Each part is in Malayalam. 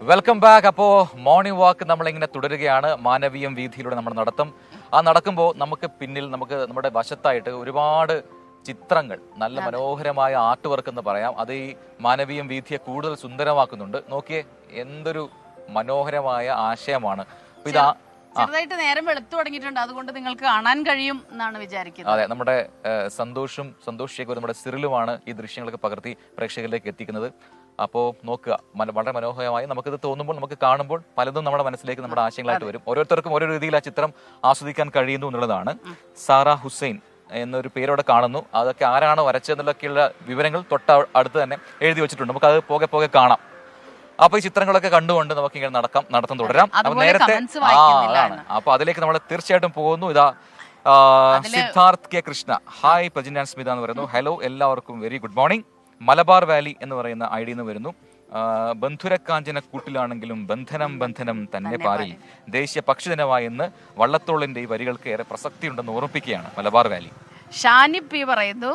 Welcome back. അപ്പോൾ മോർണിംഗ് വാക്ക് നമ്മളിങ്ങനെ തുടരുകയാണ്. മാനവീയം വീഥിയിലൂടെ നമ്മൾ നടത്തും. നടക്കുമ്പോൾ നമുക്ക് പിന്നിൽ നമ്മുടെ വശത്തായിട്ട് ഒരുപാട് ചിത്രങ്ങൾ, നല്ല മനോഹരമായ ആർട്ട് വർക്ക് എന്ന് പറയാം. അത് ഈ മാനവീയം വീഥിയെ കൂടുതൽ സുന്ദരമാക്കുന്നുണ്ട്. നോക്കിയേ, എന്തൊരു മനോഹരമായ ആശയമാണ്. ചെറുതായിട്ട് നേരം വെളുത്തു തുടങ്ങിയിട്ടുണ്ട്, അതുകൊണ്ട് നിങ്ങൾക്ക് കാണാൻ കഴിയും എന്നാണ് വിചാരിക്കുന്നത്. അതെ, നമ്മുടെ സന്തോഷ് ശേഖർ, നമ്മുടെ സിറിലുമാണ് ഈ ദൃശ്യങ്ങളൊക്കെ പകർത്തി പ്രേക്ഷകരിലേക്ക് എത്തിക്കുന്നത്. അപ്പോൾ നോക്കുക, വളരെ മനോഹരമായി നമുക്കിത് തോന്നുമ്പോൾ, നമുക്ക് കാണുമ്പോൾ പലതും നമ്മുടെ മനസ്സിലേക്ക് നമ്മുടെ ആശയങ്ങളായിട്ട് വരും. ഓരോരുത്തർക്കും ഓരോ രീതിയിൽ ആ ചിത്രം ആസ്വദിക്കാൻ കഴിയുന്നു എന്നുള്ളതാണ്. സാറ ഹുസൈൻ എന്നൊരു പേരോടെ കാണുന്നു. അതൊക്കെ ആരാണ് വരച്ചതെന്നുള്ളൊക്കെയുള്ള വിവരങ്ങൾ അടുത്ത് തന്നെ എഴുതി വെച്ചിട്ടുണ്ട്. നമുക്ക് അത് പോകെ കാണാം. അപ്പൊ ഈ ചിത്രങ്ങളൊക്കെ കണ്ടുകൊണ്ട് നമുക്ക് ഇങ്ങനെ നടത്തം തുടരാം. നേരത്തെ അപ്പൊ അതിലേക്ക് നമ്മൾ തീർച്ചയായിട്ടും പോകുന്നു. ഇതാ Siddharth K Krishna, hi Prajin and Smitha എന്ന് പറയുന്നു. ഹലോ, എല്ലാവർക്കും very good morning. Malabar Valley എന്ന് പറയുന്ന ഐഡിയിൽ നിന്ന് വരുന്നു. ബന്ധുരക്കാഞ്ചന കൂട്ടിലാണെങ്കിലും ബന്ധനം തന്നെ പാരിൽ. ദേശീയ പക്ഷിദിനമായി ഇന്ന് വള്ളത്തോളിന്റെ ഈ വരികൾക്ക് ഏറെ പ്രസക്തിയുണ്ടെന്ന് ഓർമ്മിപ്പിക്കുകയാണ് മലബാർ വാലി. ഷാനിബ് പി പറയുന്നു,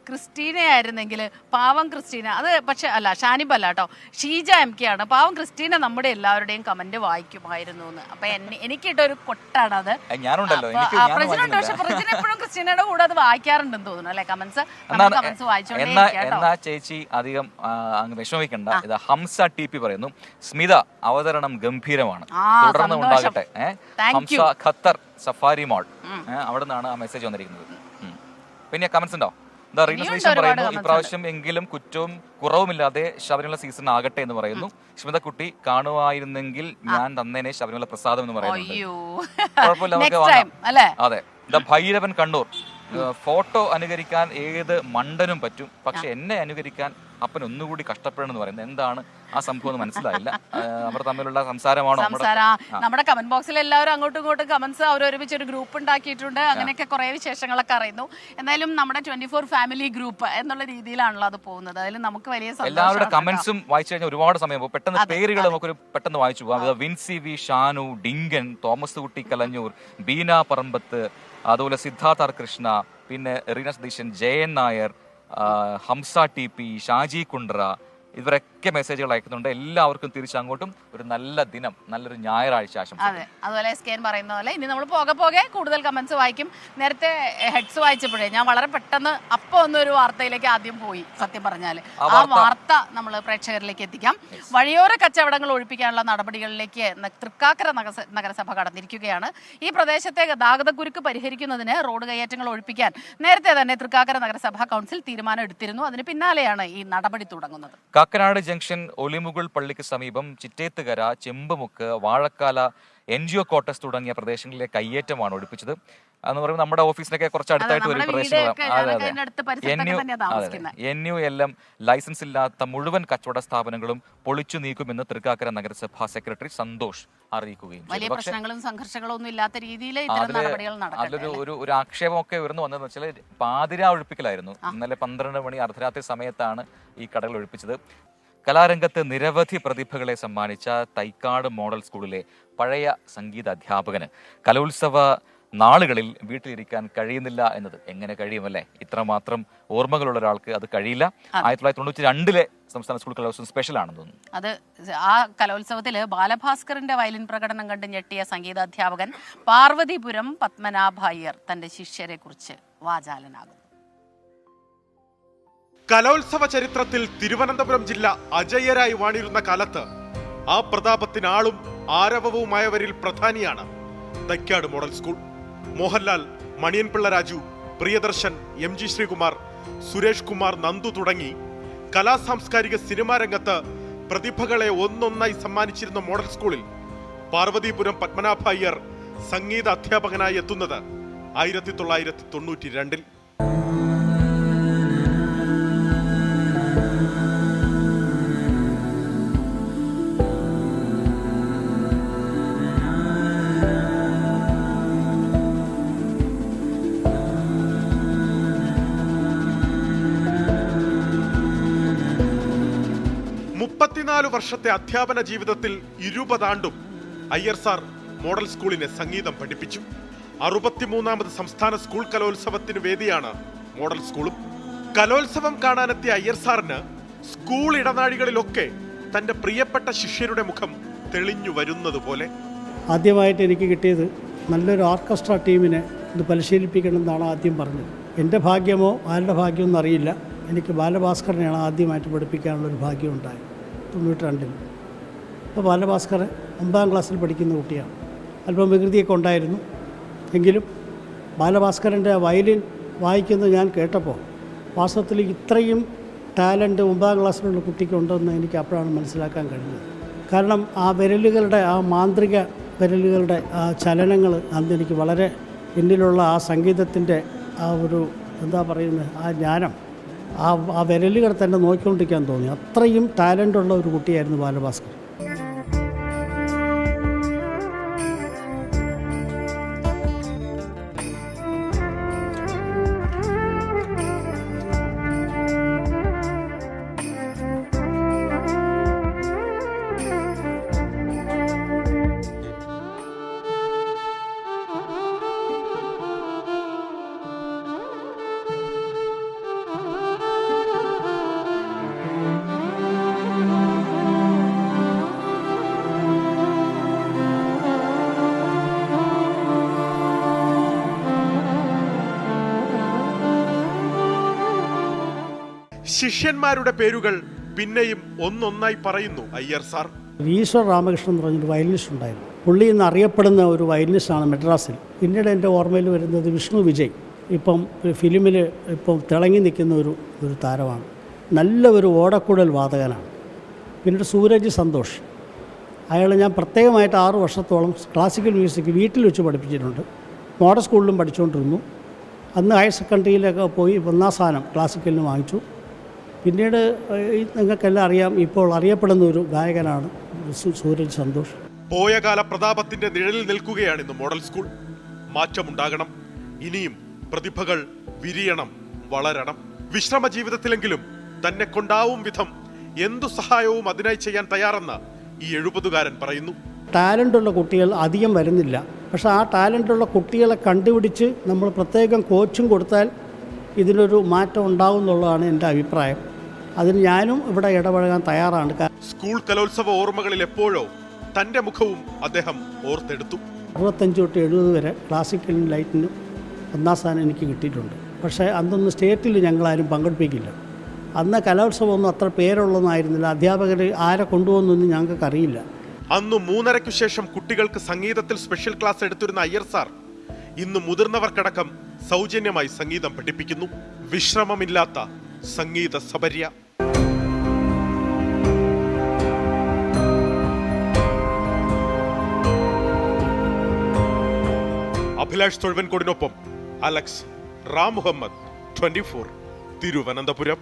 ക്രിസ്റ്റീന ആയിരുന്നെങ്കിൽ പാവം ക്രിസ്റ്റീന. അത് പക്ഷെ അല്ല, ഷാനിബ് അല്ല കേട്ടോ, ഷീജ എം കെ ആണ്. പാവം ക്രിസ്റ്റീന നമ്മുടെ എല്ലാവരുടെയും കമന്റ് വായിക്കുമായിരുന്നു എന്ന്. അപ്പൊ എനിക്കിട്ടൊരു കൊട്ടാണ് അത്. പ്രജിനുണ്ട്, പക്ഷെ പ്രജിൻ എപ്പോഴും ക്രിസ്റ്റീനയുടെ കൂടെ അത് വായിക്കാറുണ്ടെന്ന് തോന്നുന്നു അല്ലെ, കമന്റ്സ് എന്നാ ചേച്ചി അധികം വിഷമിക്കണ്ട. ഇത് ഹംസ ടി പി പറയുന്നു, സ്മിത അവതരണം ഗംഭീരമാണ്, തുടർന്ന് ഉണ്ടാകട്ടെ. ഹംസ ഖത്തർ സഫാരി മോൾ, അവിടെ നിന്നാണ് ആ മെസ്സേജ് വന്നിരിക്കുന്നത്. പിന്നെ കമന്റ്സ് ഉണ്ടോ? പറയുന്നു, ഇപ്രാവശ്യം എങ്കിലും കുറ്റവും കുറവുമില്ലാതെ ശബരിമല സീസൺ ആകട്ടെ എന്ന് പറയുന്നു. സ്മിതക്കുട്ടി കാണുമായിരുന്നെങ്കിൽ ഞാൻ തന്നേനെ ശബരിമല പ്രസാദം എന്ന് പറയുന്നു. കുഴപ്പമില്ല, നമുക്ക് വാങ്ങാം. അതെ, ഭൈരവൻ കണ്ണൂർ, ഫോട്ടോ അനുകരിക്കാൻ ഏത് മണ്ടനും പറ്റും, പക്ഷെ എന്നെ അനുകരിക്കാൻ അപ്പൻ ഒന്നുകൂടി കഷ്ടപ്പെടണം എന്ന് പറയുന്നത് എന്താണ് ആ സംഭവം എന്ന് മനസ്സിലായില്ല. അവർ തമ്മിലുള്ള സംസാരമാണോ? നമ്മുടെ കമന്റ് ബോക്സിൽ എല്ലാവരും അങ്ങോട്ടും ഇങ്ങോട്ടും കമന്റ്സ് ഒരുമിച്ച് ഒരു ഗ്രൂപ്പ് ഉണ്ടാക്കിയിട്ടുണ്ട്. അങ്ങനെയൊക്കെ കുറെ വിശേഷങ്ങളൊക്കെ അറിയുന്നു. എന്തായാലും നമ്മുടെ 24 ഫാമിലി ഗ്രൂപ്പ് എന്നുള്ള രീതിയിലാണല്ലോ അത് പോകുന്നത്. അതിൽ നമുക്ക് വലിയ എല്ലാവരുടെ കമന്റ്സും വായിച്ചു കഴിഞ്ഞാൽ ഒരുപാട് സമയം പോകും. പെട്ടെന്ന് പേരുകൾ നമുക്ക് പെട്ടെന്ന് വായിച്ചു പോകാം. വിൻസി വി, ഷാനു, ഡിങ്കൻ, തോമസ് കുട്ടി കലഞ്ഞൂർ, ബീന പറമ്പത്ത്, അതുപോലെ സിദ്ധാർത്ഥ ആർ കൃഷ്ണ, പിന്നെ റീന സതീശൻ, ജയൻ നായർ, ഹംസ ടി പി, ഷാജി കുണ്ട്ര, ഇവരൊക്കെ മെസ്സേജുകൾ അയക്കുന്നുണ്ട്. എല്ലാവർക്കും തിരിച്ചങ്ങോട്ടും ഒരു നല്ല ദിനം, നല്ലൊരു ഞായറാഴ്ച ആശംസ. അതെ, അതുപോലെ സ്കാൻ പറയുന്ന പോലെ ഇനി നമ്മൾ പോകെ കൂടുതൽ കമന്റ്സ് വായിക്കും. നേരത്തെ ഹെഡ്സ് വായിച്ചപ്പോഴേ ഞാൻ വളരെ പെട്ടെന്ന് ഒന്നൊരു വാർത്തയിലേക്ക് ആദ്യം പോയി. സത്യം പറഞ്ഞാൽ ആ വാർത്ത നമ്മൾ പ്രേക്ഷകരിലേക്ക് എത്തിക്കാം. വഴിയോര കച്ചവടങ്ങൾ ഒഴിപ്പിക്കാനുള്ള നടപടികളിലേക്ക് തൃക്കാക്കര നഗരസഭ കടന്നിരിക്കുകയാണ്. ഈ പ്രദേശത്തെ ഗതാഗതക്കുരുക്ക് പരിഹരിക്കുന്നതിന് റോഡ് കയ്യേറ്റങ്ങൾ ഒഴിപ്പിക്കാൻ നേരത്തെ തന്നെ തൃക്കാക്കര നഗരസഭാ കൗൺസിൽ തീരുമാനം എടുത്തിരുന്നു. അതിന് പിന്നാലെയാണ് ഈ നടപടി തുടങ്ങുന്നത്. കാക്കനാട് ജംഗ്ഷൻ ഒലിമുകൾ പള്ളിക്ക് സമീപം ചിറ്റേത്തുകര, ചെമ്പുമുക്ക്, വാഴക്കാല, NGO ക്വാർട്ടേഴ്സ് തുടങ്ങിയ പ്രദേശങ്ങളിലെ കയ്യേറ്റമാണ് ഒഴിപ്പിച്ചത്. എന്ന് പറയുമ്പോൾ നമ്മുടെ ഓഫീസിനൊക്കെ കുറച്ച് അടുത്തായിട്ട് വരും പ്രദേശങ്ങളാണ്. NULM ലൈസൻസ് ഇല്ലാത്ത മുഴുവൻ കച്ചവട സ്ഥാപനങ്ങളും പൊളിച്ചു നീക്കുമെന്ന് തൃക്കാക്കര നഗരസഭാ സെക്രട്ടറി സന്തോഷ് അറിയിക്കുകയും അതിലൊരു ആക്ഷേപമൊക്കെ ഉയർന്നു വന്നതെന്ന് വെച്ചാൽ പാതിരാ ഒഴിപ്പിക്കലായിരുന്നു. ഇന്നലെ 12 മണി അർദ്ധരാത്രി സമയത്താണ് ഈ കടകൾ ഒഴിപ്പിച്ചത്. കലാരംഗത്ത് നിരവധി പ്രതിഭകളെ സമ്മാനിച്ച തൈക്കാട് മോഡൽ സ്കൂളിലെ പഴയ സംഗീത അധ്യാപകന് കലോത്സവ നാളുകളിൽ വീട്ടിലിരിക്കാൻ കഴിയുന്നില്ല എന്നത് എങ്ങനെ കഴിയുമല്ലേ? ഇത്രമാത്രം ഓർമ്മകളുള്ള ഒരാൾക്ക് അത് കഴിയില്ല. 1992 സംസ്ഥാന സ്കൂൾ കലോത്സവം സ്പെഷ്യൽ ആണെന്ന് തോന്നുന്നു. അത് ആ കലോത്സവത്തില് ബാലഭാസ്കറിന്റെ വയലിൻ പ്രകടനം കണ്ട് ഞെട്ടിയ സംഗീതാധ്യാപകൻ പാർവതിപുരം പത്മനാഭ അയ്യർ തന്റെ ശിഷ്യരെ കുറിച്ച് വാചാലനാകുന്നു. കലോത്സവ ചരിത്രത്തിൽ തിരുവനന്തപുരം ജില്ല അജയ്യരായി വാണിരുന്ന കാലത്ത് ആ പ്രതാപത്തിന് ആളും ആരവവുമായവരിൽ പ്രധാനിയാണ് Thycaud model school. Mohanlal, Maniyanpilla Raju, Priyadarshan, MG Sreekumar, Suresh Kumar, Nandu തുടങ്ങി കലാസാംസ്കാരിക സിനിമാ രംഗത്ത് പ്രതിഭകളെ ഒന്നൊന്നായി സമ്മാനിച്ചിരുന്ന മോഡൽ സ്കൂളിൽ പാർവതിപുരം പത്മനാഭ അയ്യർ സംഗീത അധ്യാപകനായി എത്തുന്നത് 1992. വർഷത്തെ അധ്യാപന ജീവിതത്തിൽ 20 ആണ്ടും അയ്യർ സാർ മോഡൽ സ്കൂളിനെ സംഗീതം പഠിപ്പിച്ചു. 63ാമത് സംസ്ഥാന സ്കൂൾ കലോത്സവത്തിന് വേദിയാണ് മോഡൽ സ്കൂളും. കലോത്സവം കാണാനെത്തിയ അയ്യർ സാറിന് സ്കൂൾ ഇടനാഴികളിലൊക്കെ തന്റെ പ്രിയപ്പെട്ട ശിഷ്യരുടെ മുഖം തെളിഞ്ഞു വരുന്നത് പോലെ. ആദ്യമായിട്ട് എനിക്ക് കിട്ടിയത് നല്ലൊരു ഓർക്കസ്ട്ര ടീമിനെ ഇത് പരിശീലിപ്പിക്കണമെന്നാണ് ആദ്യം പറഞ്ഞത്. എൻ്റെ ഭാഗ്യമോ ആരുടെ ഭാഗ്യമോ അറിയില്ല. എനിക്ക് ബാലഭാസ്കറിനെയാണ് ആദ്യമായിട്ട് പഠിപ്പിക്കാനുള്ളൊരു ഭാഗ്യം ഉണ്ടായത് 92-ൽ. അപ്പോൾ ബാലഭാസ്കർ 9ാം ക്ലാസ്സിൽ പഠിക്കുന്ന കുട്ടിയാണ്. അല്പം വികൃതിയൊക്കെ ഉണ്ടായിരുന്നു. എങ്കിലും ബാലഭാസ്കറിൻ്റെ വയലിൻ വായിക്കുന്നത് ഞാൻ കേട്ടപ്പോൾ വാസ്തവത്തിൽ ഇത്രയും ടാലൻറ്റ് 9ാം ക്ലാസ്സിലുള്ള കുട്ടിക്കുണ്ടെന്ന് എനിക്ക് അപ്പോഴാണ് മനസ്സിലാക്കാൻ കഴിഞ്ഞത്. കാരണം ആ വിരലുകളുടെ ആ മാന്ത്രിക വിരലുകളുടെ ആ ചലനങ്ങൾ അന്ന് എനിക്ക് വളരെ എന്നിലുള്ള ആ സംഗീതത്തിൻ്റെ ആ ഒരു എന്താ പറയുന്നത് ആ ജ്ഞാനം ആ വിരലുകൾ തന്നെ നോക്കിക്കൊണ്ടിരിക്കാൻ തോന്നി. അത്രയും ടാലൻ്റുള്ള ഒരു കുട്ടിയായിരുന്നു ബാലഭാസ്കർ. ശിഷ്യന്മാരുടെ പേരുകൾ പിന്നെയും ഒന്നൊന്നായി പറയുന്നു അയ്യർ സാർ. ഈശ്വർ രാമകൃഷ്ണൻ എന്ന് പറഞ്ഞൊരു വയലിനിസ്റ്റ് ഉണ്ടായിരുന്നു. പുള്ളി ഇന്ന് അറിയപ്പെടുന്ന ഒരു വയലിനിസ്റ്റാണ് മദ്രാസിൽ. പിന്നീട് എൻ്റെ ഓർമ്മയിൽ വരുന്നത് വിഷ്ണു വിജയ്. ഇപ്പം ഫിലിമിൽ ഇപ്പം തിളങ്ങി നിൽക്കുന്ന ഒരു താരമാണ്. നല്ല ഒരു ഓടക്കുഴൽ വാദകനാണ്. പിന്നീട് സൂരജ് സന്തോഷ്, അയാൾ ഞാൻ പ്രത്യേകമായിട്ട് 6 വർഷത്തോളം ക്ലാസിക്കൽ മ്യൂസിക് വീട്ടിൽ വെച്ച് പഠിപ്പിച്ചിട്ടുണ്ട്. മോഡൽ സ്കൂളിലും പഠിച്ചുകൊണ്ടിരുന്നു. അന്ന് ഹയർ സെക്കൻഡറിയിലൊക്കെ പോയി 1ാം സ്ഥാനം ക്ലാസിക്കലിന് വാങ്ങിച്ചു. പിന്നീട് നിങ്ങൾക്കെല്ലാം അറിയാം, ഇപ്പോൾ അറിയപ്പെടുന്ന ഒരു ഗായകനാണ് സൂരജ് സന്തോഷ്. പോയകാല പ്രതാപത്തിന്റെ നിഴലിൽ നിൽക്കുകയാണ് ഇന്ന് മോഡൽ സ്കൂൾ. മാറ്റമുണ്ടാകണം. ഇനിയും പ്രതിഭകൾ വിരിയണം, വളരണം. വിശ്രമ ജീവിതത്തിലെങ്കിലും തന്നെ കൊണ്ടാവും വിധം എന്തു സഹായവും അതിനായി ചെയ്യാൻ തയ്യാറെന്ന് ഈ 70-കാരൻ പറയുന്നു. ടാലൻ്റുള്ള കുട്ടികൾ അധികം വരുന്നില്ല. പക്ഷേ ആ ടാലൻ്റുള്ള കുട്ടികളെ കണ്ടുപിടിച്ച് നമ്മൾ പ്രത്യേകം കോച്ചും കൊടുത്താൽ ഇതിനൊരു മാറ്റം ഉണ്ടാവും എന്നുള്ളതാണ് എൻ്റെ അഭിപ്രായം. അതിന് ഞാനും ഇവിടെ ഇടപഴകാൻ തയ്യാറാണ്. സ്കൂൾ കലോത്സവ ഓർമ്മകളിൽ എപ്പോഴോ തൻ്റെ മുഖവും അദ്ദേഹം ഓർത്തെടുത്തു. 65 തൊട്ട് 70 വരെ ക്ലാസിക്കലിനും ലൈറ്റിനും 1ാം സ്ഥാനം എനിക്ക് കിട്ടിയിട്ടുണ്ട്. പക്ഷേ അന്നൊന്നും സ്റ്റേറ്റിൽ ഞങ്ങളാരും പങ്കെടുപ്പിക്കില്ല. അന്ന് കലോത്സവമൊന്നും അത്ര പേരുള്ളതായിരുന്നില്ല. അധ്യാപകർ ആരെ കൊണ്ടുപോകുന്നൊന്നും ഞങ്ങൾക്കറിയില്ല. അന്ന് 3:30 ശേഷം കുട്ടികൾക്ക് സംഗീതത്തിൽ സ്പെഷ്യൽ ക്ലാസ് എടുത്തിരുന്ന അയ്യർ സാർ ഇന്ന് മുതിർന്നവർക്കടക്കം സൗജന്യമായി സംഗീതം പഠിപ്പിക്കുന്നു. വിശ്രമമില്ലാത്ത സംഗീത സബര്യ. അഭിലാഷ് തൊഴുവൻകോടിനൊപ്പം അലക്സ് റാം മുഹമ്മദ്, 24 തിരുവനന്തപുരം.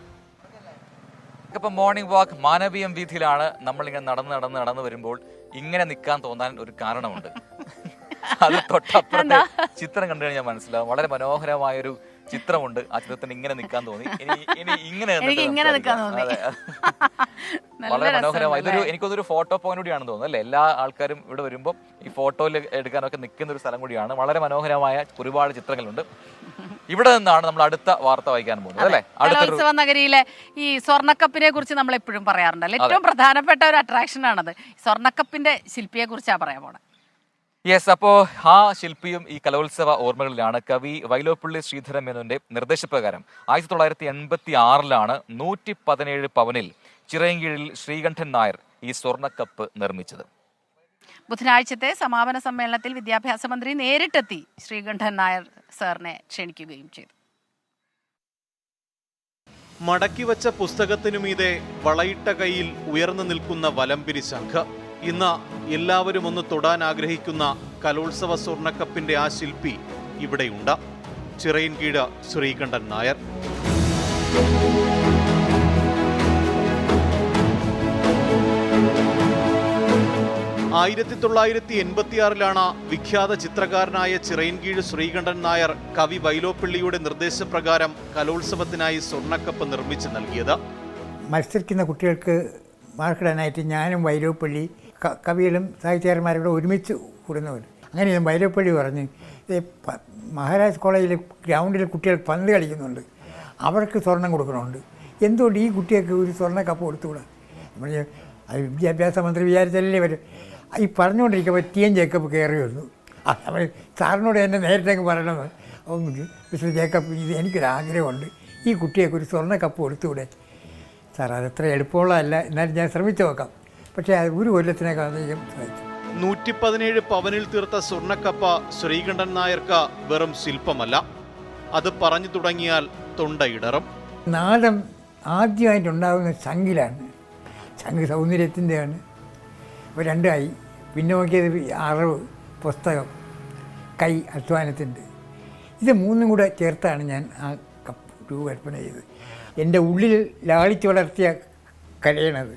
ഇപ്പം മോർണിംഗ് വാക്ക് മാനവീയം വീഥിയിലാണ്. നമ്മളിങ്ങനെ നടന്ന് വരുമ്പോൾ ഇങ്ങനെ നിൽക്കാൻ തോന്നാൻ ഒരു കാരണമുണ്ട്. അത് തൊട്ടപ്പുറത്തെ ചിത്രം കണ്ടു കഴിഞ്ഞാൽ മനസ്സിലാവും. വളരെ മനോഹരമായൊരു ചിത്രമുണ്ട്. ആ ചിത്രത്തിന് ഇങ്ങനെ നിൽക്കാൻ തോന്നി. ഇനി ഇങ്ങനെ വളരെ മനോഹരമായി. എനിക്കൊരു ഫോട്ടോ പോയിന്റ് കൂടിയാണെന്ന് തോന്നുന്നു അല്ലേ? എല്ലാ ആൾക്കാരും ഇവിടെ വരുമ്പോൾ ഈ ഫോട്ടോയിൽ എടുക്കാനൊക്കെ നിൽക്കുന്ന ഒരു സ്ഥലം കൂടിയാണ്. വളരെ മനോഹരമായ ഒരുപാട് ചിത്രങ്ങളുണ്ട്. ഇവിടെ നിന്നാണ് നമ്മൾ അടുത്ത വാർത്ത വായിക്കാൻ പോകുന്നത് അല്ലേ? കലോത്സവ നഗരിയിലെ ഈ സ്വർണ്ണക്കപ്പിനെ കുറിച്ച് നമ്മൾ എപ്പോഴും പറയാറുണ്ടല്ലോ. ഏറ്റവും പ്രധാനപ്പെട്ട ഒരു അട്രാക്ഷൻ ആണത്. സ്വർണ്ണക്കപ്പിന്റെ ശില്പിയെ കുറിച്ചാണ് പറയാൻ പോണത്. യെസ്, അപ്പോൾ ആ ശില്പിയും ഈ കലോത്സവ ഓർമ്മകളിലാണ്. കവി വൈലോപ്പിള്ളി ശ്രീധരൻ മേനോന്റെ നിർദ്ദേശപ്രകാരം 1986 117 പവനിൽ ചിറയൻകീഴിൽ ശ്രീകണ്ഠൻ നായർ ഈ സ്വർണ്ണക്കപ്പ് നിർമ്മിച്ചത്. ബുധനാഴ്ചത്തെ സമാപന സമ്മേളനത്തിൽ വിദ്യാഭ്യാസ മന്ത്രി നേരിട്ടെത്തി ശ്രീകണ്ഠൻ നായർ സാറിനെ ക്ഷണിക്കുകയും ചെയ്തു. മടക്കിവച്ച പുസ്തകത്തിനുമീതെ വളയിട്ട കൈയിൽ ഉയർന്നു നിൽക്കുന്ന വലംപിരി ശംഖ്. ഇന്ന് എല്ലാവരും ഒന്ന് തൊടാൻ ആഗ്രഹിക്കുന്ന കലോത്സവ സ്വർണ്ണക്കപ്പിന്റെ ആ ശില്പി ഇവിടെയുണ്ട്. ചിറയൻകീഴ് ശ്രീകണ്ഠൻ നായർ. ആയിരത്തി 1986 വിഖ്യാത ചിത്രകാരനായ ചിറയൻകീഴ് ശ്രീകണ്ഠൻ നായർ കവി വൈലോപ്പിള്ളിയുടെ നിർദ്ദേശപ്രകാരം കലോത്സവത്തിനായി സ്വർണ്ണക്കപ്പ് നിർമ്മിച്ചു നൽകിയത്. മത്സരിക്കുന്ന കുട്ടികൾക്ക് മാർക്കിടാനായിട്ട് ഞാനും വൈലോപ്പിള്ളി കവികളും സാഹിത്യകാരന്മാരോട് ഒരുമിച്ച് കൂടുന്നവർ. അങ്ങനെ ഞാൻ വൈലോപ്പിള്ളി പറഞ്ഞ് മഹാരാജ് കോളേജിലെ ഗ്രൗണ്ടിൽ കുട്ടികൾ പന്ത് കളിക്കുന്നുണ്ട്, അവർക്ക് സ്വർണം കൊടുക്കണമുണ്ട്, എന്തുകൊണ്ട് ഈ കുട്ടികൾക്ക് ഒരു സ്വർണ്ണ കപ്പ് കൊടുത്തുകൂടാ? അത് വിദ്യാഭ്യാസ മന്ത്രി വിചാരിച്ചാലേ വരും. ഈ പറഞ്ഞുകൊണ്ടിരിക്കുമ്പോൾ TN ജേക്കബ് കയറി വന്നു. നമ്മൾ സാറിനോട് എന്നെ നേരത്തെ പറയണത്, മിസ്റ്റർ ജേക്കബ്, ഇത് എനിക്കൊരാഗ്രഹമുണ്ട്, ഈ കുട്ടിയൊക്കെ ഒരു സ്വർണ്ണ കപ്പ് കൊടുത്തുകൂടെ? സാർ, അതത്ര എളുപ്പമുള്ളതല്ല, എന്നാലും ഞാൻ ശ്രമിച്ചു നോക്കാം. പക്ഷേ അത് ഒരു കൊല്ലത്തിനേക്കാൾ അധികം സാധിച്ചു. 117 പവനിൽ തീർത്ത സ്വർണ്ണക്കപ്പ ശ്രീകണ്ഠൻ നായർക്ക് വെറും ശില്പമല്ല, അത് പറഞ്ഞു തുടങ്ങിയാൽ തൊണ്ടയിടറും. നാദം ആദ്യമായിട്ടുണ്ടാകുന്ന ചങ്കിലാണ്. ചങ്ക് സൗന്ദര്യത്തിൻ്റെയാണ്. അപ്പോൾ രണ്ടായി. പിന്നെ നോക്കിയത് അറിവ്, പുസ്തകം, കൈ, അധ്വാനത്തിൻ്റെ, ഇത് മൂന്നും കൂടെ ചേർത്താണ് ഞാൻ ആ കപ്പ് രൂപകൽപ്പന ചെയ്തത്. എൻ്റെ ഉള്ളിൽ ലാളിച്ച് വളർത്തിയ കലയാണത്.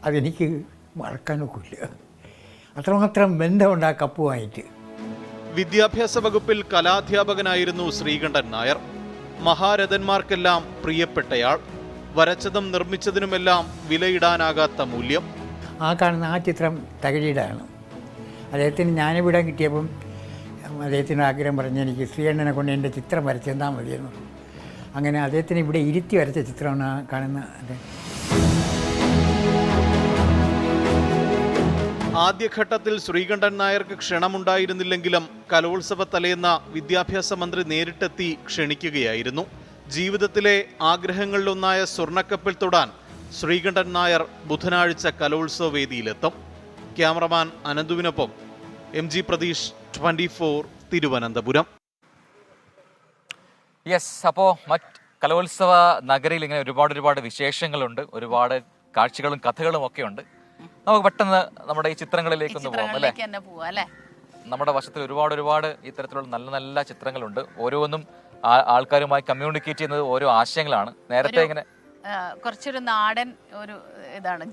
അതെനിക്ക് മറക്കാനൊക്കില്ല. അത്രമാത്രം ബന്ധമുണ്ട് ആ കപ്പുമായിട്ട്. വിദ്യാഭ്യാസ വകുപ്പിൽ കലാധ്യാപകനായിരുന്നു ശ്രീകണ്ഠൻ നായർ. മഹാരഥന്മാർക്കെല്ലാം പ്രിയപ്പെട്ടയാൾ. വരച്ചതും നിർമ്മിച്ചതിനുമെല്ലാം വിലയിടാനാകാത്ത മൂല്യം. ആ കാണുന്ന ആ ചിത്രം തകഴിയുടെയാണ്. അദ്ദേഹത്തിന് ജ്ഞാനപീഠം കിട്ടിയപ്പം അദ്ദേഹത്തിന് ആഗ്രഹം പറഞ്ഞ് എനിക്ക് ശ്രീകണ്ഠനെ കൊണ്ട് എൻ്റെ ചിത്രം വരച്ചെന്നാൽ മതിയെന്ന്. അങ്ങനെ അദ്ദേഹത്തിന് ഇവിടെ ഇരുത്തി വരച്ച ചിത്രമാണ് ആ കാണുന്ന. ആദ്യഘട്ടത്തിൽ ശ്രീകണ്ഠൻ നായർക്ക് ക്ഷണമുണ്ടായിരുന്നില്ലെങ്കിലും കലോത്സവ തലേന്ന് വിദ്യാഭ്യാസ മന്ത്രി നേരിട്ടെത്തി ക്ഷണിക്കുകയായിരുന്നു. ജീവിതത്തിലെ ആഗ്രഹങ്ങളിലൊന്നായ സ്വർണ്ണക്കപ്പിൽ തൊടാൻ ശ്രീകണ്ഠൻ നായർ ബുധനാഴ്ച കലോത്സവ വേദിയിലെത്തും. ക്യാമറമാൻ അനന്തുവിനൊപ്പം MG പ്രതീഷ്, 24 തിരുവനന്തപുരം. യെസ്, അപ്പോൾ കലോത്സവ നഗരിയിൽ ഇങ്ങനെ ഒരുപാട് വിശേഷങ്ങളുണ്ട്, ഒരുപാട് കാഴ്ചകളും കഥകളും ഒക്കെ ഉണ്ട്. നമുക്ക് പെട്ടെന്ന് നമ്മുടെ ഈ ചിത്രങ്ങളിലേക്കൊന്ന് പോകാം അല്ലേ? നമ്മുടെ വശത്തിൽ ഒരുപാട് ഇത്തരത്തിലുള്ള നല്ല നല്ല ചിത്രങ്ങളുണ്ട്. ഓരോന്നും ആൾക്കാരുമായി കമ്മ്യൂണിക്കേറ്റ് ചെയ്യുന്നത് ഓരോ ആശയങ്ങളാണ്. നേരത്തെ ഇങ്ങനെ കുറച്ചൊരു നാടൻ ഒരു ഇതാണ്,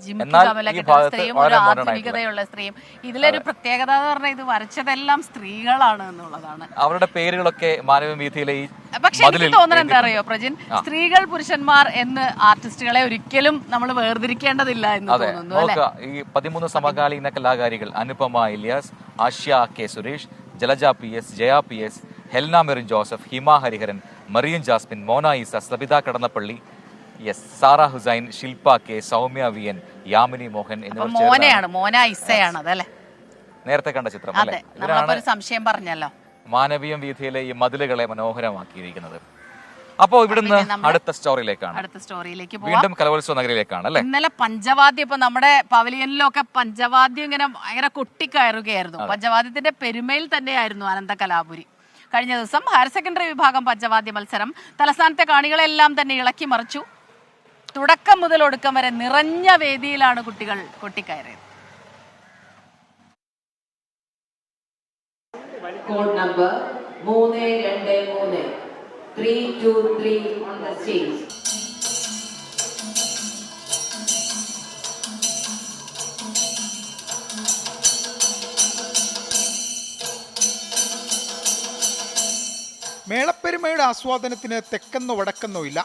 സ്ത്രീയും ഒരു ആധുനികതയുള്ള സ്ത്രീയും. ഇതിലൊരു പ്രത്യേകത എന്ന് പറഞ്ഞാൽ ഇത് വരച്ചതെല്ലാം സ്ത്രീകളാണ് എന്നുള്ളതാണ്. അവരുടെ പേരുകളൊക്കെ മാനവ വീഥിയിലെ ഈ പക്ഷെ എനിക്ക് തോന്നുന്നത് എന്താ അറിയോ പ്രജിൻ, സ്ത്രീകൾ പുരുഷന്മാർ എന്ന് ആർട്ടിസ്റ്റുകളെ ഒരിക്കലും നമ്മൾ വേർതിരിക്കേണ്ടതില്ല എന്ന് തോന്നുന്നു. ഈ 13 സമകാലീന കലാകാരികൾ Anupama Iliyas, Ashya K Suresh, Jalaja PS, Jaya PS, Helna Merin Joseph, Hima Hariharan, Marian Jasmine, Mona Isa, Sabitha Kadannappally, Sara Hussain, Shilpa K, Soumya VN, Yamini Mohan എന്നിവർ നേരത്തെ കണ്ട ചിത്രം. ഇവരാണ് സംശയം പറഞ്ഞല്ലോ മാനവീയം വീഥിയിലെ ഈ മതിലുകളെ മനോഹരമാക്കിയിരിക്കുന്നത്. അപ്പോൾ ഇവിടുന്ന് അടുത്ത സ്റ്റോറിയിലേക്ക് വീണ്ടും കലോത്സവ നഗരിയിലേക്കാണ് അല്ലെ. ഇന്നലെ പഞ്ചവാദ്യം, ഇപ്പൊ നമ്മുടെ പവലിയനിലൊക്കെ പഞ്ചവാദ്യം ഇങ്ങനെ ഭയങ്കര കൊട്ടിക്കയറുകയായിരുന്നു. പഞ്ചവാദ്യത്തിന്റെ പെരുമയിൽ തന്നെയായിരുന്നു അനന്ത കലാപുരി. കഴിഞ്ഞ ദിവസം ഹയർ സെക്കൻഡറി വിഭാഗം പഞ്ചവാദ്യ മത്സരം തലസ്ഥാനത്തെ കാണികളെല്ലാം തന്നെ ഇളക്കി മറിച്ചു. തുടക്കം മുതൽ ഒടുക്കം വരെ നിറഞ്ഞ വേദിയിലാണ് കുട്ടികൾ കൊട്ടിക്കയറിയത്. Code number 323 323 on the stage. മേളപ്പെരുമയുടെ ആസ്വാദനത്തിന് തെക്കെന്നോ വടക്കെന്നോ ഇല്ല.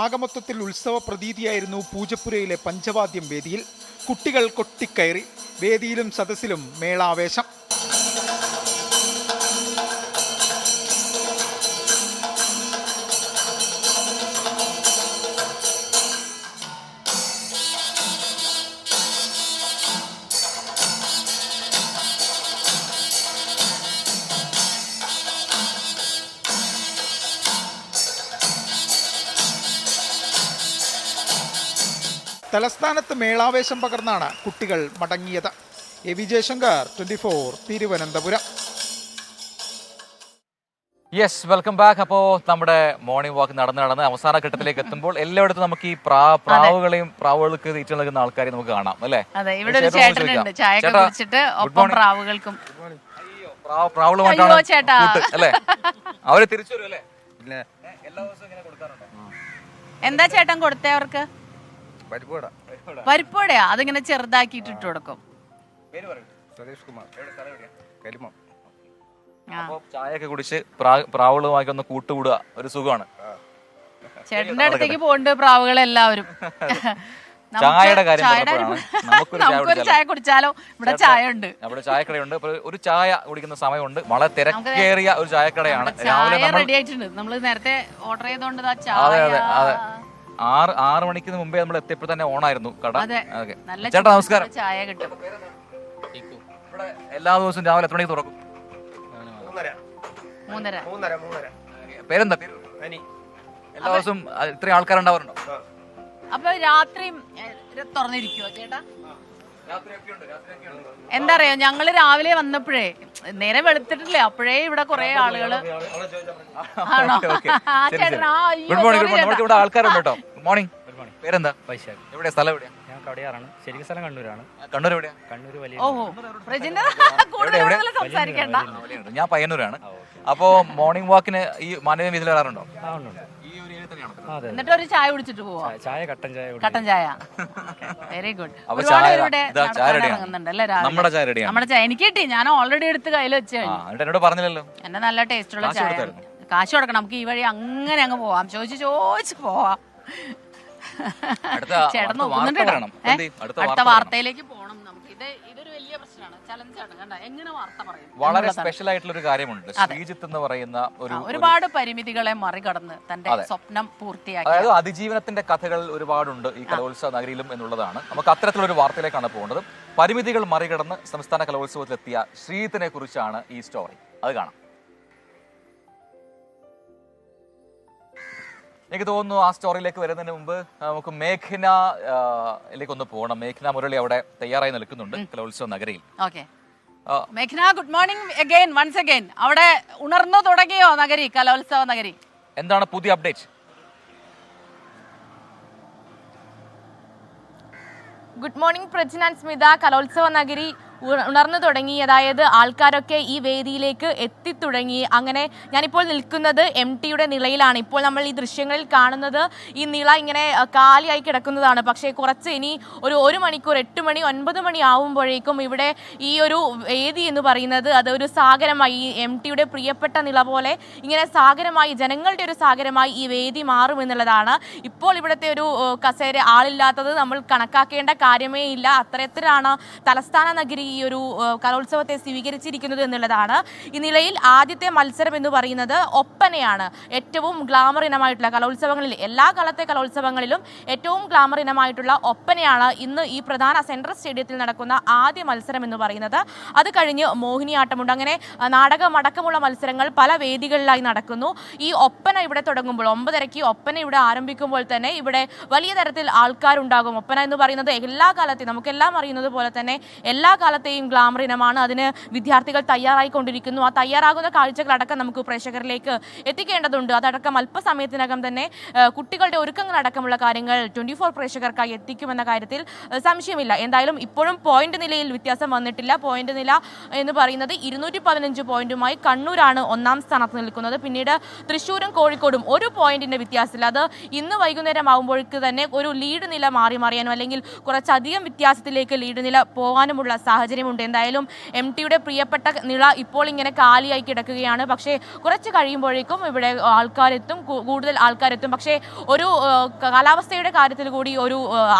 ആകമൊത്തത്തിൽ ഉത്സവ പ്രതീതിയായിരുന്നു പൂജപ്പുരയിലെ പഞ്ചവാദ്യം വേദിയിൽ. കുട്ടികൾ കൊട്ടിക്കയറി. വേദിയിലും സദസ്സിലും മേളാവേശം. തലസ്ഥാനത്ത് മേളാവേശം പകർന്നാണ് കുട്ടികൾ മടങ്ങിയത്. AV Jaishankar, 24 Thiruvananthapuram. Yes, welcome back. അപ്പോൾ നമ്മുടെ മോർണിംഗ് വാക്ക് നടന്ന് അവസാന ഘട്ടത്തിലേക്ക് എത്തുമ്പോൾ എല്ലായിടത്തും നമുക്ക് ഈ പ്രാവുകളെയും പ്രാവുകൾക്ക് തീറ്റ നൽകുന്ന ആൾക്കാരെ നമുക്ക് കാണാം അല്ലേ. ഇവിടെ ഒരു ചേട്ടനുണ്ട്, ചായ കുടിച്ചിട്ട് ഒപ്പം പ്രാവുകൾക്കും അല്ലേ. അവര് തിരിച്ചു വരും അല്ലേ. എല്ലാ ദിവസവും ഇങ്ങനെ കൊടുക്കാറുണ്ടോ? എന്താ ചേട്ടൻ കൊടുത്തേ അവർക്ക്? പരിപ്പോടയാ? അതിങ്ങനെ ചെറുതാക്കിയിട്ട് ഇട്ട് കൊടുക്കും. ചായയൊക്കെ കുടിച്ച് പ്രാവുകളുമായി ഒന്ന് കൂട്ടുകൂടുക, ഒരു സുഖമാണ്. ചേട്ടന്റെ അടുത്തേക്ക് പോണ്ട് പ്രാവുകളെല്ലാവരും. ചായയുടെ കാര്യം നമുക്കൊരു ചായ കുടിച്ചാലോ? ഇവിടെ ചായ ഉണ്ട്, അവിടെ ചായക്കടയുണ്ട്. ഒരു ചായ കുടിക്കുന്ന സമയമുണ്ട്. വളരെ തിരക്കേറിയ ഒരു ചായക്കടയാണ്. രാവിലെ റെഡി ആയിട്ടുണ്ട്. നമ്മള് നേരത്തെ ഓർഡർ ചെയ്തോണ്ട് ചായ ആറ് മണിക്ക് മുമ്പേ നമ്മൾ എത്തിയപ്പോൾ തന്നെ ഓണായിരുന്നു കട. അതെ. ഓക്കെ. നല്ല ചേട്ടാ നമസ്കാരം. ചായ കിട്ടും. ഇവിടെ എല്ലാ ദിവസവും രാവിലെ എത്ര മണിക്ക് തുറക്കും? 3:30. പേരെന്താ? എല്ലാ ദിവസവും ഇത്രയും ആൾക്കാരുണ്ടാവാറുണ്ടോ? അപ്പൊ രാത്രിയും തുറന്നിരിക്കുവോ ചേട്ടാ? എന്താ അറിയോ, ഞങ്ങള് രാവിലെ വന്നപ്പോഴേ നേരെ വെളുത്തിട്ടില്ലേ, അപ്പോഴേ ഇവിടെ കുറെ ആളുകള്. ആണോ? ആ ചേട്ടനാ. Good morning. നമുക്ക് ഇവിടെ ആൾക്കാരുണ്ട് കേട്ടോ. Good morning. പേരെന്താ? വൈശാഖ്. എവിടെയാ സ്ഥലം? എവിടെയാ? ഞാൻ കടയാറാണ്. ശരിക്കും സ്ഥലം കണ്ണൂരാണ്. കണ്ണൂർ എവിടെയാ? കണ്ണൂർ വലിയ. ഓഹോ, പ്രജിന്റെ കൂടുതൽ സംസാരിക്കണ്ട. ഞാൻ പയ്യന്നൂരാണ്. അപ്പോ മോർണിംഗ് വാക്കിന് ഈ മാനവീയ വീതിയിൽ വരാറുണ്ടോ? ഈ ഒരു ഏരിയ തന്നെയാണോ? എന്നിട്ട് ഒരു ചായ കുടിച്ചിട്ട് പോവാ. ചായ കട്ടൻ ചായ. കട്ടൻ ചായ. Very good. അപ്പൊ ഒരുപാട് ചായ പേരുടെ ചായ റെഡിയാണ്. ഇറങ്ങുന്നുണ്ടല്ലേ രാവിലെ? നമ്മുടെ ചായ റെഡിയാണ്. നമ്മുടെ ചായ എനിക്ക് കിട്ടി. ഞാൻ ഓൾറെഡി എടുത്ത് കയ്യിൽ വെച്ച് കഴിഞ്ഞു. എന്നോട് പറഞ്ഞില്ലല്ലോ. എന്നെ നല്ല ടേസ്റ്റുള്ള ചായ. കാശ് കൊടുക്കണം. നമുക്ക് ഈ വഴി അങ്ങനെ അങ്ങ് പോവാം. ചോദിച്ചു പോവാം. ചേട്ടൻ നോക്കുന്നുണ്ട്. അടുത്ത വാർത്തയിലേക്ക് പോകണം നമുക്ക്. ഇതൊരു വലിയ പ്രശ്നമാണ്, ചലഞ്ചാണ്. കണ്ട എങ്ങനെ വാർത്ത പറയും. വളരെ സ്പെഷ്യൽ ആയിട്ടുള്ള ഒരു കാര്യമുണ്ട്. ശ്രീജിത്ത് എന്ന് പറയുന്ന ഒരുപാട് പരിമിതികളെ മറികടന്ന് തന്റെ സ്വപ്നം പൂർത്തിയാക്കി. അതായത് അതിജീവനത്തിന്റെ കഥകൾ ഒരുപാടുണ്ട് ഈ കലോത്സവ നഗരിയിലും എന്നുള്ളതാണ്. നമുക്ക് അത്തരത്തിലൊരു വാർത്തയിലേക്കാണ് പോകുന്നത്. പരിമിതികൾ മറികടന്ന് സംസ്ഥാന കലോത്സവത്തിലെത്തിയ ശ്രീജിത്തിനെ കുറിച്ചാണ് ഈ സ്റ്റോറി. അത് കാണാം. എനിക്ക് തോന്നുന്നു ആ സ്റ്റോറിയിലേക്ക് വരുന്നതിന് മുമ്പ് നമുക്ക് മേഘ്നയിലേക്ക് ഒന്ന് പോകണം. മേഘ്ന മുരളി അവിടെ തയ്യാറായി നിൽക്കുന്നുണ്ട് കലോത്സവ നഗരിയിൽ. ഓക്കെ മേഘ്ന, good morning again, once again. അവിടെ ഉണർന്നു തുടങ്ങിയോ നഗരി, കലോത്സവ നഗരി? എന്താണ് പുതിയ update? Good morning Prajin and Smitha. കലോത്സവ നഗരി ഉണർന്നു തുടങ്ങി. അതായത് ആൾക്കാരൊക്കെ ഈ വേദിയിലേക്ക് എത്തിത്തുടങ്ങി. അങ്ങനെ ഞാനിപ്പോൾ നിൽക്കുന്നത് MTയുടെ നിളയിലാണ്. ഇപ്പോൾ നമ്മൾ ഈ ദൃശ്യങ്ങളിൽ കാണുന്നത് ഈ നിള ഇങ്ങനെ കാലിയായി കിടക്കുന്നതാണ്. പക്ഷേ കുറച്ച് ഇനി ഒരു മണിക്കൂർ 8 മണി 9 മണി ആവുമ്പോഴേക്കും ഇവിടെ ഈ ഒരു വേദി എന്ന് പറയുന്നത് അതൊരു സാഗരമായി, ഈ MTയുടെ പ്രിയപ്പെട്ട നിള പോലെ ഇങ്ങനെ സാഗരമായി, ജനങ്ങളുടെ ഒരു സാഗരമായി ഈ വേദി മാറുമെന്നുള്ളതാണ്. ഇപ്പോൾ ഇവിടുത്തെ ഒരു കസേര ആളില്ലാത്തത് നമ്മൾ കണക്കാക്കേണ്ട കാര്യമേ ഇല്ല. അത്തരത്തിലാണ് തലസ്ഥാന നഗരി ഈ ഒരു കലോത്സവത്തെ സ്വീകരിച്ചിരിക്കുന്നത് എന്നുള്ളതാണ്. ഈ നിലയിൽ ആദ്യത്തെ മത്സരം എന്ന് പറയുന്നത് ഒപ്പനയാണ്. ഏറ്റവും ഗ്ലാമർ ഇനമായിട്ടുള്ള കലോത്സവങ്ങളിൽ, എല്ലാ കാലത്തെ കലോത്സവങ്ങളിലും ഏറ്റവും ഗ്ലാമർ ഇനമായിട്ടുള്ള ഒപ്പനയാണ് ഇന്ന് ഈ പ്രധാന സെൻട്രൽ സ്റ്റേഡിയത്തിൽ നടക്കുന്ന ആദ്യ മത്സരം എന്ന് പറയുന്നത്. അത് കഴിഞ്ഞ് മോഹിനിയാട്ടമുണ്ട്. അങ്ങനെ നാടകമടക്കമുള്ള മത്സരങ്ങൾ പല വേദികളിലായി നടക്കുന്നു. ഈ ഒപ്പന ഇവിടെ തുടങ്ങുമ്പോൾ 9:30 ഒപ്പന ഇവിടെ ആരംഭിക്കുമ്പോൾ തന്നെ ഇവിടെ വലിയ തരത്തിൽ ആൾക്കാരുണ്ടാകും. ഒപ്പന എന്ന് പറയുന്നത് എല്ലാ കാലത്തെയും നമുക്കെല്ലാം അറിയുന്നത് പോലെ തന്നെ എല്ലാ കാലത്തെയും ഗ്ലാമർ ഇനമാണ്. അതിന് വിദ്യാർത്ഥികൾ തയ്യാറായിക്കൊണ്ടിരിക്കുന്നു. ആ തയ്യാറാകുന്ന കാഴ്ചകളടക്കം നമുക്ക് പ്രേക്ഷകരിലേക്ക് എത്തിക്കേണ്ടതുണ്ട്. അതടക്കം അല്പസമയത്തിനകം തന്നെ കുട്ടികളുടെ ഒരുക്കങ്ങളടക്കമുള്ള കാര്യങ്ങൾ 24 പ്രേക്ഷകർക്കായി എത്തിക്കുമെന്ന കാര്യത്തിൽ സംശയമില്ല. എന്തായാലും ഇപ്പോഴും പോയിന്റ് നിലയിൽ വ്യത്യാസം വന്നിട്ടില്ല. പോയിന്റ് നില എന്ന് പറയുന്നത് 215 പോയിന്റുമായി കണ്ണൂരാണ് ഒന്നാം സ്ഥാനത്ത് നിൽക്കുന്നത്. പിന്നീട് തൃശ്ശൂരും കോഴിക്കോടും 1 പോയിന്റിന്റെ വ്യത്യാസത്തിൽ. അത് ഇന്ന് വൈകുന്നേരം ആകുമ്പോഴേക്ക് തന്നെ ഒരു ലീഡ് നില മാറിയാനും അല്ലെങ്കിൽ കുറച്ചധികം വ്യത്യാസത്തിലേക്ക് ലീഡ് നില പോകാനുമുള്ള സാഹചര്യമുണ്ട്. എന്തായാലും MTയുടെ പ്രിയപ്പെട്ട നിള ഇപ്പോൾ ഇങ്ങനെ കാലിയായി കിടക്കുകയാണ്. പക്ഷേ കുറച്ച് കഴിയുമ്പോഴേക്കും ഇവിടെ ആൾക്കാരെത്തും, കൂടുതൽ ആൾക്കാരെത്തും. പക്ഷേ ഒരു കാലാവസ്ഥയുടെ കാര്യത്തിൽ കൂടി ഒരു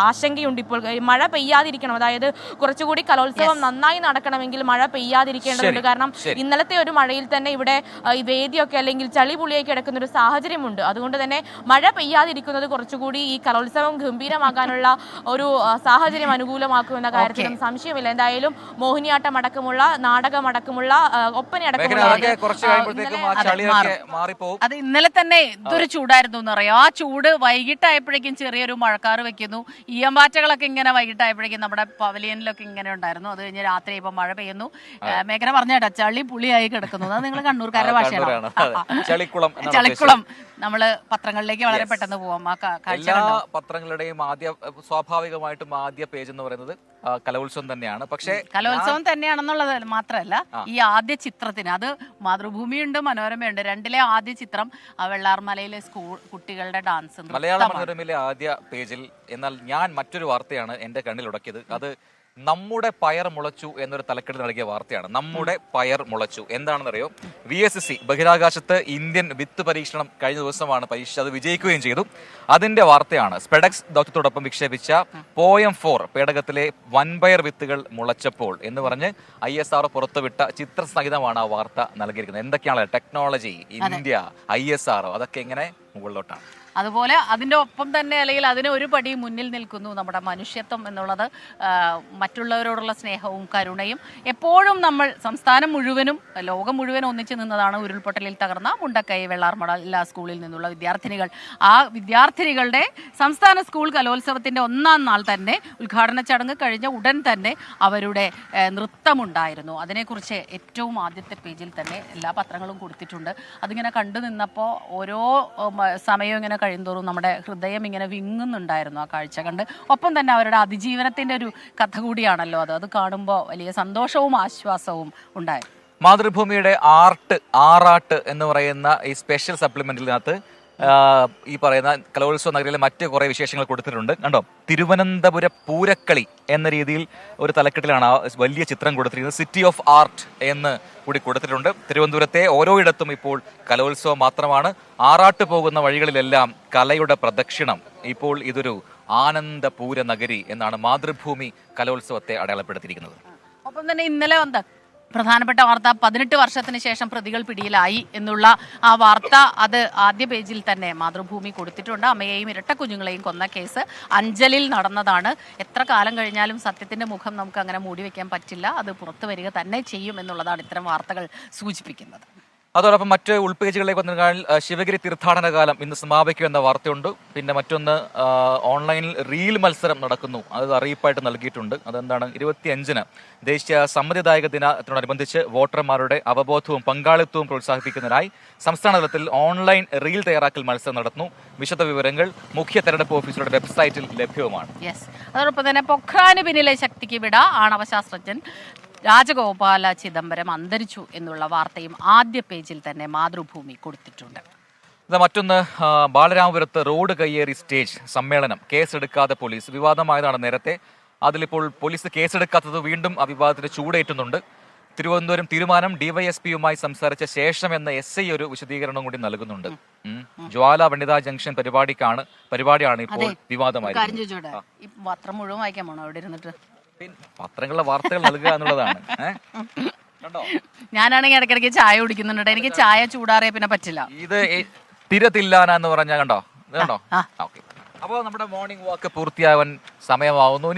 ആശങ്കയുണ്ട്. ഇപ്പോൾ മഴ പെയ്യാതിരിക്കണം, അതായത് കുറച്ചുകൂടി കലോത്സവം നന്നായി നടക്കണമെങ്കിൽ മഴ പെയ്യാതിരിക്കേണ്ടതുണ്ട്. കാരണം ഇന്നലത്തെ ഒരു മഴയിൽ തന്നെ ഇവിടെ ഈ വേദിയൊക്കെ അല്ലെങ്കിൽ ചളിപുളിയായി കിടക്കുന്ന ഒരു സാഹചര്യമുണ്ട്. അതുകൊണ്ട് തന്നെ മഴ പെയ്യാതിരിക്കുന്നത് കുറച്ചുകൂടി ഈ കലോത്സവം ഗംഭീരമാകാനുള്ള ഒരു സാഹചര്യം അനുകൂലമാക്കുമെന്ന കാര്യത്തിലും സംശയമില്ല. എന്തായാലും മോഹിനിയാട്ടം അടക്കമുള്ള നാടകമടക്കമുള്ള ഒപ്പനയടക്കമുള്ള അത് ഇന്നലെ തന്നെ ഇതൊരു ചൂടായിരുന്നു എന്നറിയാം. ആ ചൂട് വൈകിട്ടായപ്പോഴേക്കും ചെറിയൊരു മഴക്കാറ് വെക്കുന്നു. ഈയമ്പാറ്റകളൊക്കെ ഇങ്ങനെ വൈകിട്ടായപ്പോഴേക്കും നമ്മുടെ പവലിയനിലൊക്കെ ഇങ്ങനെ ഉണ്ടായിരുന്നു. അത് കഴിഞ്ഞ് രാത്രി ഇപ്പൊ മഴ പെയ്യുന്നു. മേഘന പറഞ്ഞേട്ടാ ചളി പുളിയായി കിടക്കുന്നു. അത് നിങ്ങൾ കണ്ണൂർക്കാരുടെ ഭാഷയാണ്. ചളിക്കുളം. നമ്മള് പത്രങ്ങളിലേക്ക് വളരെ പെട്ടെന്ന് പോവാം. ആ കാഴ്ച എല്ലാ പത്രങ്ങളുടെയും സ്വാഭാവികമായിട്ടും ആദ്യ പേജ് എന്ന് പറയുന്നത് കലോത്സവം തന്നെയാണ്. പക്ഷേ കലോത്സവം തന്നെയാണെന്നുള്ളത് മാത്രമല്ല, ഈ ആദ്യ ചിത്രത്തിന് അത് മാതൃഭൂമിയുണ്ട് മനോരമയുണ്ട്, രണ്ടിലെ ആദ്യ ചിത്രം വെള്ളാർമലയിലെ സ്കൂൾ കുട്ടികളുടെ ഡാൻസ് മലയാള മനോരമയിലെ ആദ്യ പേജിൽ. എന്നാൽ ഞാൻ മറ്റൊരു വാർത്തയാണ് എന്റെ കണ്ണിൽ ഉടക്കിയത്. അത് നമ്മുടെ പയർ മുളച്ചു എന്നൊരു തലക്കെട്ട് നൽകിയ വാർത്തയാണ്. നമ്മുടെ പയർ മുളച്ചു എന്താണെന്നറിയോ? VSSC ബഹിരാകാശത്ത് ഇന്ത്യൻ വിത്ത് പരീക്ഷണം കഴിഞ്ഞ ദിവസമാണ് പരീക്ഷിച്ച് അത് വിജയിക്കുകയും ചെയ്തു. അതിന്റെ വാർത്തയാണ്. സ്പെഡക്സ് ദൗത്യത്തോടൊപ്പം വിക്ഷേപിച്ച പോയം 4 പേടകത്തിലെ വൻപയർ വിത്തുകൾ മുളച്ചപ്പോൾ എന്ന് പറഞ്ഞ് ISRO പുറത്തുവിട്ട ചിത്രസഹിതമാണ് ആ വാർത്ത നൽകിയിരിക്കുന്നത്. എന്തൊക്കെയാണ് ടെക്നോളജി, ഇന്ത്യ, ISRO അതൊക്കെ എങ്ങനെ മുകളിലോട്ടാണ്. അതുപോലെ അതിൻ്റെ ഒപ്പം തന്നെ അല്ലെങ്കിൽ അതിന് ഒരു പടി മുന്നിൽ നിൽക്കുന്നു നമ്മുടെ മനുഷ്യത്വം എന്നുള്ളത്. മറ്റുള്ളവരോടുള്ള സ്നേഹവും കരുണയും എപ്പോഴും നമ്മൾ സംസ്ഥാനം മുഴുവനും ലോകം മുഴുവനും ഒന്നിച്ചു നിന്നതാണ് ഉരുൾപൊട്ടലിൽ തകർന്ന മുണ്ടക്കൈ വെള്ളാർമട സ്കൂളിൽ നിന്നുള്ള വിദ്യാർത്ഥിനികൾ. ആ വിദ്യാർത്ഥിനികളുടെ സംസ്ഥാന സ്കൂൾ കലോത്സവത്തിൻ്റെ ഒന്നാം നാൾ തന്നെ ഉദ്ഘാടന ചടങ്ങ് കഴിഞ്ഞ ഉടൻ തന്നെ അവരുടെ നൃത്തമുണ്ടായിരുന്നു. അതിനെക്കുറിച്ച് ഏറ്റവും ആദ്യത്തെ പേജിൽ തന്നെ എല്ലാ പത്രങ്ങളും കൊടുത്തിട്ടുണ്ട്. അതിങ്ങനെ കണ്ടു നിന്നപ്പോൾ ഓരോ സമയവും ഇങ്ങനെ കഴിയുന്തോറും നമ്മുടെ ഹൃദയം ഇങ്ങനെ വിങ്ങുന്നുണ്ടായിരുന്നു ആ കാഴ്ച കണ്ട്. ഒപ്പം തന്നെ അവരുടെ അതിജീവനത്തിൻ്റെ ഒരു കഥ കൂടിയാണല്ലോ അത് കാണുമ്പോൾ വലിയ സന്തോഷവും ആശ്വാസവും ഉണ്ടായി. മാതൃഭൂമിയുടെ ആറാട്ട് എന്ന് പറയുന്ന ഈ സ്പെഷ്യൽ സപ്ലിമെന്റിനകത്ത് ഈ പറയുന്ന കലോത്സവ നഗരിയിലെ മറ്റ് കുറേ വിശേഷങ്ങൾ കൊടുത്തിട്ടുണ്ട്. കണ്ടോ, തിരുവനന്തപുര പൂരക്കളി എന്ന രീതിയിൽ ഒരു തലക്കെട്ടിലാണ് ആ വലിയ ചിത്രം കൊടുത്തിരിക്കുന്നത്. സിറ്റി ഓഫ് ആർട്ട് എന്ന് കൂടി കൊടുത്തിട്ടുണ്ട്. തിരുവനന്തപുരത്തെ ഓരോയിടത്തും ഇപ്പോൾ കലോത്സവം മാത്രമാണ്. ആറാട്ട് പോകുന്ന വഴികളിലെല്ലാം കലയുടെ പ്രദക്ഷിണം. ഇപ്പോൾ ഇതൊരു ആനന്ദപൂര നഗരി എന്നാണ് മാതൃഭൂമി കലോത്സവത്തെ അടയാളപ്പെടുത്തിയിരിക്കുന്നത്. ഒപ്പം തന്നെ ഇന്നലെ വന്ന പ്രധാനപ്പെട്ട വാർത്ത 18 വർഷത്തിന് ശേഷം പ്രതികൾ പിടിയിലായി എന്നുള്ള ആ വാർത്ത അത് ആദ്യ പേജിൽ തന്നെ മാതൃഭൂമി കൊടുത്തിട്ടുണ്ട്. അമ്മയെയും ഇരട്ട കുഞ്ഞുങ്ങളെയും കൊന്ന കേസ് അഞ്ചലിൽ നടന്നതാണ്. എത്ര കാലം കഴിഞ്ഞാലും സത്യത്തിന്റെ മുഖം നമുക്ക് അങ്ങനെ മൂടി വെക്കാൻ പറ്റില്ല. അത് പുറത്തു വരിക തന്നെ ചെയ്യും എന്നുള്ളതാണ് ഇത്തരം വാർത്തകൾ സൂചിപ്പിക്കുന്നത്. അതോടൊപ്പം മറ്റ് ഉൾപേജുകളിലേക്ക് വന്നാൽ ശിവഗിരി തീർത്ഥാടന കാലം ഇന്ന് സമാപിക്കും എന്ന വാർത്തയുണ്ട്. പിന്നെ മറ്റൊന്ന് ഓൺലൈനിൽ റീൽ മത്സരം നടക്കുന്നു, അത് അറിയിപ്പായിട്ട് നൽകിയിട്ടുണ്ട്. അതെന്താണ്, 25-ന് ദേശീയ സമ്മതിദായക ദിനത്തോടനുബന്ധിച്ച് വോട്ടർമാരുടെ അവബോധവും പങ്കാളിത്തവും പ്രോത്സാഹിപ്പിക്കുന്നതിനായി സംസ്ഥാന തലത്തിൽ ഓൺലൈൻ റീൽ തയ്യാറാക്കൽ മത്സരം നടത്തുന്നു. വിശദ വിവരങ്ങൾ മുഖ്യ തെരഞ്ഞെടുപ്പ് ഓഫീസറുടെ വെബ്സൈറ്റിൽ ലഭ്യവുമാണ്. അതോടൊപ്പം തന്നെ പൊഖ്രാന് പിന്നിലെ ശക്തിക്ക് വിട, ആണവ ശാസ്ത്രജ്ഞൻ രാജഗോപാല ചിദംബരം അന്തരിച്ചു എന്നുള്ള വാർത്തയും ആദ്യ പേജിൽ തന്നെ മാതൃഭൂമി കൊടുത്തിട്ടുണ്ട്. മറ്റൊന്ന്, ബാലരാമപുരത്ത് റോഡ് കയ്യേറി സ്റ്റേജ് സമ്മേളനം, കേസെടുക്കാതെ പോലീസ്. വിവാദമായതാണ് നേരത്തെ. അതിലിപ്പോൾ പോലീസ് കേസെടുക്കാത്തത് വീണ്ടും ആ വിവാദത്തിന് ചൂടേറ്റുന്നുണ്ട്. തിരുവനന്തപുരം തീരുമാനം ഡിവൈഎസ്പിയുമായി സംസാരിച്ച ശേഷം എന്ന SI ഒരു വിശദീകരണം കൂടി നൽകുന്നുണ്ട്. ജ്വാല വനിതാ ജംഗ്ഷൻ പരിപാടിയാണ് ഇപ്പോൾ വിവാദമായിരിക്കുന്നത്. പത്രം മുഴുവൻ വായിക്കാൻ പോണോ അവിടെ ഇരുന്നിട്ട്? പത്രങ്ങളിലെ വാർത്തകൾ നൽകുക എന്നുള്ളതാണ്. ഞാനാണെങ്കിൽ ഇടയ്ക്കിടയ്ക്ക് ചായ കുടിക്കുന്നുണ്ട്. എനിക്ക് ചായ ചൂടാറിയ പിന്നെ പറ്റില്ല. ഇത് തിരത്തില്ലാന എന്ന് പറഞ്ഞാൽ കണ്ടോ, ഇത് കണ്ടോ. ഓക്കെ, അപ്പോൾ നമ്മുടെ മോർണിംഗ് വാക്ക് പൂർത്തിയാവാൻ സമയമാവുന്നു.